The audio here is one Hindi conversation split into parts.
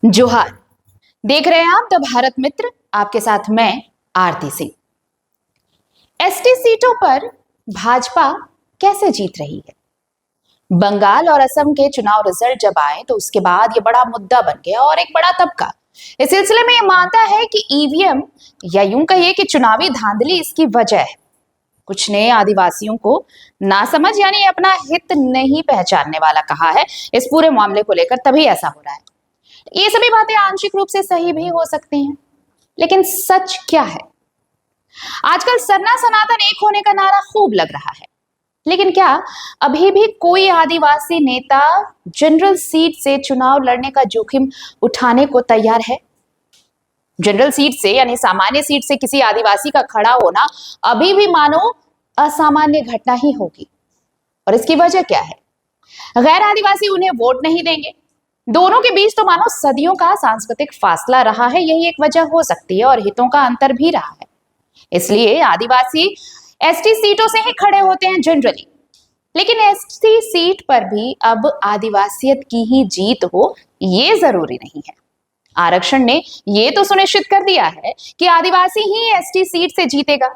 जोहार। देख रहे हैं आप द भारत मित्र, आपके साथ मैं आरती सिंह। एसटी सीटों पर भाजपा कैसे जीत रही है? बंगाल और असम के चुनाव रिजल्ट जब आए तो उसके बाद ये बड़ा मुद्दा बन गया और एक बड़ा तबका इस सिलसिले में ये मानता है कि ईवीएम या यूं कहिए कि चुनावी धांधली इसकी वजह है। कुछ ने आदिवासियों को नासमझ यानी अपना हित नहीं पहचानने वाला कहा है इस पूरे मामले को लेकर, तभी ऐसा हो रहा है। ये सभी बातें आंशिक रूप से सही भी हो सकती हैं, लेकिन सच क्या है? आजकल सरना सनातन एक होने का नारा खूब लग रहा है, लेकिन क्या अभी भी कोई आदिवासी नेता जनरल सीट से चुनाव लड़ने का जोखिम उठाने को तैयार है? जनरल सीट से यानी सामान्य सीट से किसी आदिवासी का खड़ा होना अभी भी मानो असामान्य घटना ही होगी। और इसकी वजह क्या है? गैर आदिवासी उन्हें वोट नहीं देंगे। दोनों के बीच तो मानो सदियों का सांस्कृतिक फासला रहा है, यही एक वजह हो सकती है, और हितों का अंतर भी रहा है। इसलिए आदिवासी एसटी सीटों से ही खड़े होते हैं जनरली, लेकिन एसटी सीट पर भी अब आदिवासियत की ही जीत हो ये जरूरी नहीं है। आरक्षण ने ये तो सुनिश्चित कर दिया है कि आदिवासी ही एसटी सीट से जीतेगा,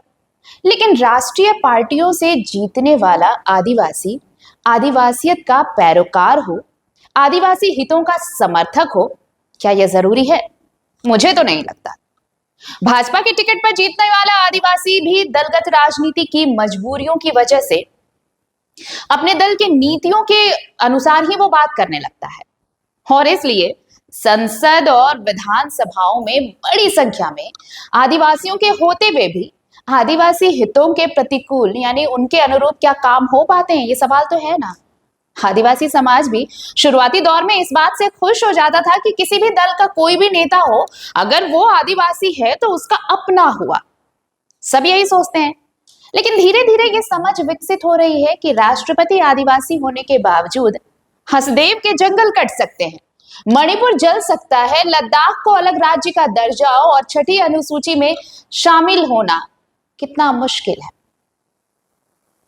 लेकिन राष्ट्रीय पार्टियों से जीतने वाला आदिवासी आदिवासियत का पैरोकार हो, आदिवासी हितों का समर्थक हो, क्या यह जरूरी है? मुझे तो नहीं लगता। भाजपा के टिकट पर जीतने वाला आदिवासी भी दलगत राजनीति की मजबूरियों की वजह से अपने दल के नीतियों के अनुसार ही वो बात करने लगता है, और इसलिए संसद और विधानसभाओं में बड़ी संख्या में आदिवासियों के होते हुए भी आदिवासी हितों के प्रतिकूल यानी उनके अनुरूप क्या काम हो पाते हैं, ये सवाल तो है ना। आदिवासी समाज भी शुरुआती दौर में इस बात से खुश हो जाता था कि किसी भी दल का कोई भी नेता हो, अगर वो आदिवासी है तो उसका अपना हुआ। सब यही सोचते हैं, लेकिन धीरे धीरे ये समझ विकसित हो रही है कि राष्ट्रपति आदिवासी होने के बावजूद हसदेव के जंगल कट सकते हैं, मणिपुर जल सकता है, लद्दाख को अलग राज्य का दर्जा और छठी अनुसूची में शामिल होना कितना मुश्किल है।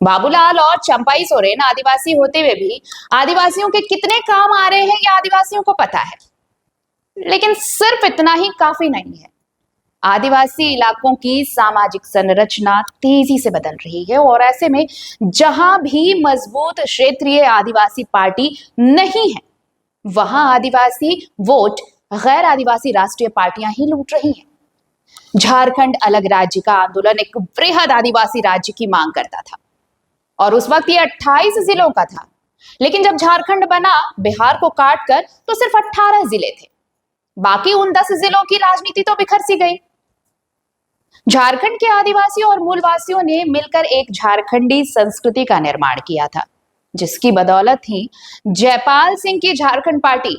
बाबूलाल और चंपाई सोरेन आदिवासी होते हुए भी आदिवासियों के कितने काम आ रहे हैं यह आदिवासियों को पता है, लेकिन सिर्फ इतना ही काफी नहीं है। आदिवासी इलाकों की सामाजिक संरचना तेजी से बदल रही है, और ऐसे में जहां भी मजबूत क्षेत्रीय आदिवासी पार्टी नहीं है, वहां आदिवासी वोट गैर आदिवासी राष्ट्रीय पार्टियां ही लूट रही हैं। झारखंड अलग राज्य का आंदोलन एक वृहद आदिवासी राज्य की मांग करता था, और उस वक्त ये 28 जिलों का था, लेकिन जब झारखंड बना बिहार को काट कर तो सिर्फ 18 जिले थे। बाकी उन 10 जिलों की राजनीति तो बिखर सी गई। झारखंड के आदिवासी और मूलवासियों ने मिलकर एक झारखंडी संस्कृति का निर्माण किया था, जिसकी बदौलत ही जयपाल सिंह की झारखंड पार्टी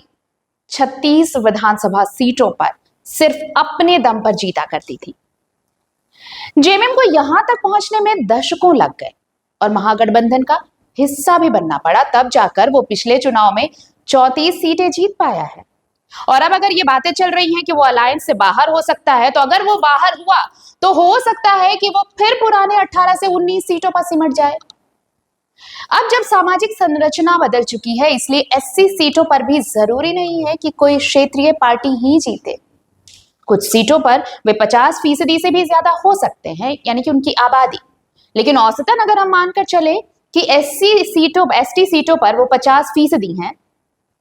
36 विधानसभा सीटों पर सिर्फ अपने दम पर जीता करती थी। जेएमएम को यहां तक पहुंचने में दशकों लग गए और महागठबंधन का हिस्सा भी बनना पड़ा, तब जाकर वो पिछले चुनाव में 34 सीटें जीत पाया है। और अब अगर ये बातें चल रही हैं कि वो अलायंस से बाहर हो सकता है, तो अगर वो बाहर हुआ तो हो सकता है कि वो फिर पुराने 18 से 19 सीटों पर सिमट जाए। अब जब सामाजिक संरचना बदल चुकी है, इसलिए एससी सीटों पर भी जरूरी नहीं है कि कोई क्षेत्रीय पार्टी ही जीते। कुछ सीटों पर वे 50% से भी ज्यादा हो सकते हैं, यानी कि उनकी आबादी। लेकिन औसतन अगर हम मानकर चले कि एसटी सीटों पर वो 50% हैं,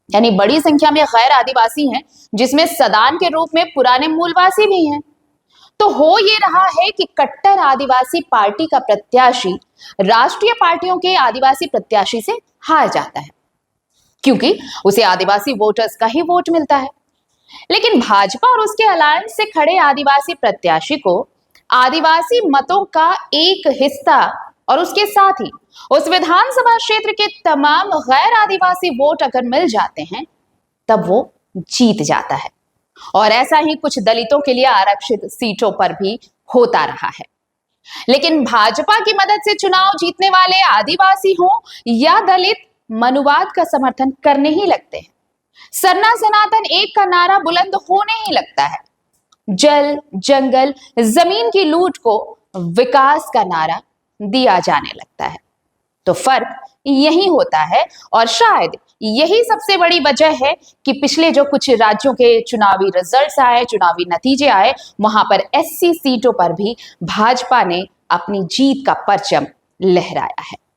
यानी बड़ी संख्या में गैर आदिवासी हैं, जिसमें सदान के रूप में पुराने मूलवासी भी हैं, तो हो ये रहा है कि कट्टर आदिवासी पार्टी का प्रत्याशी राष्ट्रीय पार्टियों के आदिवासी प्रत्याशी से हार जाता है, क्योंकि उसे आदिवासी वोटर्स का ही वोट मिलता है। लेकिन भाजपा और उसके अलायंस से खड़े आदिवासी प्रत्याशी को आदिवासी मतों का एक हिस्सा और उसके साथ ही उस विधानसभा क्षेत्र के तमाम गैर आदिवासी वोट अगर मिल जाते हैं, तब वो जीत जाता है। और ऐसा ही कुछ दलितों के लिए आरक्षित सीटों पर भी होता रहा है। लेकिन भाजपा की मदद से चुनाव जीतने वाले आदिवासी हों या दलित, मनुवाद का समर्थन करने ही लगते हैं। सरना सनातन एक का नारा बुलंद होने ही लगता है। जल, जंगल, जमीन की लूट को विकास का नारा दिया जाने लगता है। तो फर्क यही होता है, और शायद यही सबसे बड़ी वजह है कि पिछले जो कुछ राज्यों के चुनावी रिजल्ट्स आए, चुनावी नतीजे आए, वहां पर एससी सीटों पर भी भाजपा ने अपनी जीत का परचम लहराया है।